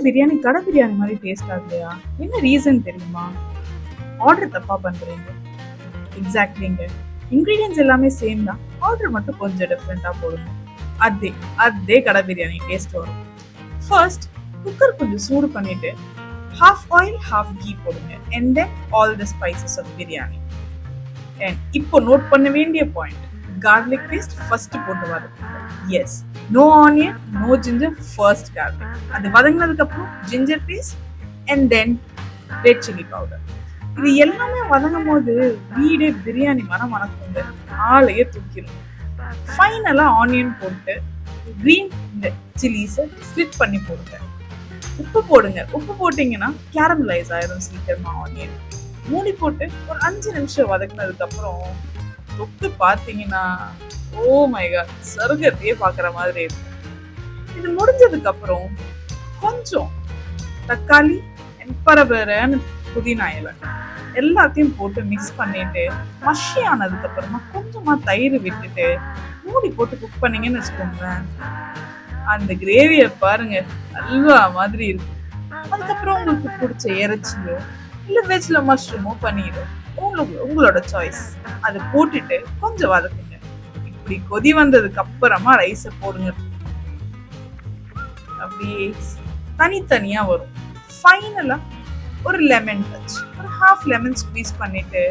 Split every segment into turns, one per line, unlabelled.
பிரியாணி கடை பிரியாணி மாதிரி டேஸ்ட் ஆகலையா? என்ன ரீசன் தெரியுமா? ஆர்டர் தப்பா பண்றீங்க. எக்ஸாக்ட்லிங்க. இன்கிரீடியன்ஸ் எல்லாமே சேம் தான், ஆர்டர் மட்டும் கொஞ்சம் டிஃப்ரெண்டா போடுங்க. அதே அதே கடை பிரியாணி டேஸ்ட் வரும். ஃபர்ஸ்ட் குக்கர் கொஞ்சம் சூடு பண்ணிட்டு half oil half ghee போடுங்க, and then all the spices of biryani. And இப்போ நோட் பண்ண வேண்டிய பாயிண்ட், garlic paste ஃபர்ஸ்ட் போட்டு வதக்குங்க. Yes, no onion no ginger, first garlic. அது வதங்கினதுக்கு அப்புறம் ginger paste and then red chilli powder. இது எல்லாமே வதங்கும் போது வீடே பிரியாணி மனம் மணக்குங்க, ஆளையே தூக்கிடும். ஃபைனலா ஆனியன் போட்டு கிரீன் சில்லிஸை ஸ்லிட் பண்ணி போடுங்க. உப்பு போடுங்க. உப்பு போட்டீங்கன்னா கேரமலைஸ் ஆயிரும் சீக்கிரமா ஆனியன். மூடி போட்டு ஒரு 5 நிமிஷம் வதக்குனதுக்கு அப்புறம் தொட்டு பார்த்தீங்கன்னா ஓ மை காட், சொர்க்கத்தையே பார்க்குற மாதிரி இருக்கும். இது முடிஞ்சதுக்கு அப்புறம் கொஞ்சம் தக்காளி பரபரன்னு புதினா இலை எல்லாத்தையும் போட்டு மிக்ஸ் பண்ணிட்டு மஷி ஆனதுக்கு அப்புறமா கொஞ்சமா தயிர் விட்டுட்டு மூடி போட்டு குக் பண்ணீங்கன்னு வச்சுக்கோங்களேன், அந்த கிரேவியை பாருங்க, அல்வா மாதிரி இருக்கு. அதுக்கப்புறம் உங்களுக்கு பிடிச்ச இறைச்சியோ இல்ல வெஜ்ல மஷ்ரூமோ பன்னீரோ உங்களோட சாய்ஸ், அதை போட்டுட்டு கொஞ்சம் வதக்குங்க. இப்படி கொதி வந்ததுக்கு அப்புறமா ரைஸை போடுங்க. அப்படியே தனித்தனியா வரும். ஃபைனலா ஒரு லெமன் டச், ஒரு ஹாஃப் லெமன் ஸ்குவீஸ் பண்ணிட்டு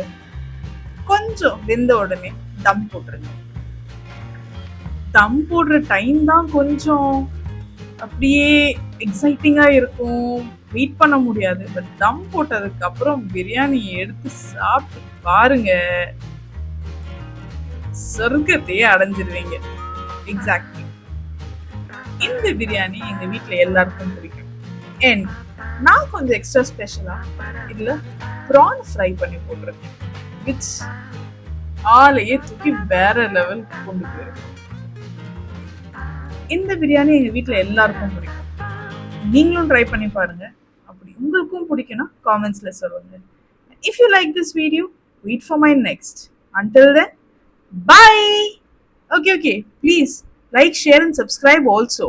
கொஞ்சம் வெந்த உடனே தம் போட்டுருங்க. தம் போடுற டைம் தான் கொஞ்சம் அப்படியே எக்ஸைட்டிங்கா இருக்கும், வெயிட் பண்ண முடியாது. பட் தம் போட்டதுக்கு அப்புறம் பிரியாணி எடுத்து சாப்பிட்டு பாருங்க, சொர்க்கத்தையே அடைஞ்சிருவீங்க. எக்ஸாக்ட்லி. இந்த பிரியாணி எங்க வீட்டுல எல்லாருக்கும் பிடிக்கும். அண்ட் நான் கொஞ்சம் எக்ஸ்ட்ரா ஸ்பெஷலா இதுல ப்ரான் ஃப்ரை பண்ணி போட்டிருக்கேன், விச் ஆளையே தூக்கி வேற லெவல் கொண்டு போயிருக்கேன். இந்த பிரியாணி எங்க வீட்டுல எல்லாருக்கும் பிடிக்கும். நீங்களும் ட்ரை பண்ணி பாருங்க. அப்படி உங்களுக்கும் பிடிக்கும்னா காமெண்ட்ஸ்ல சொல்லுங்க. If you like this video, wait for my next. Until then, bye. Okay, please like, share and subscribe also.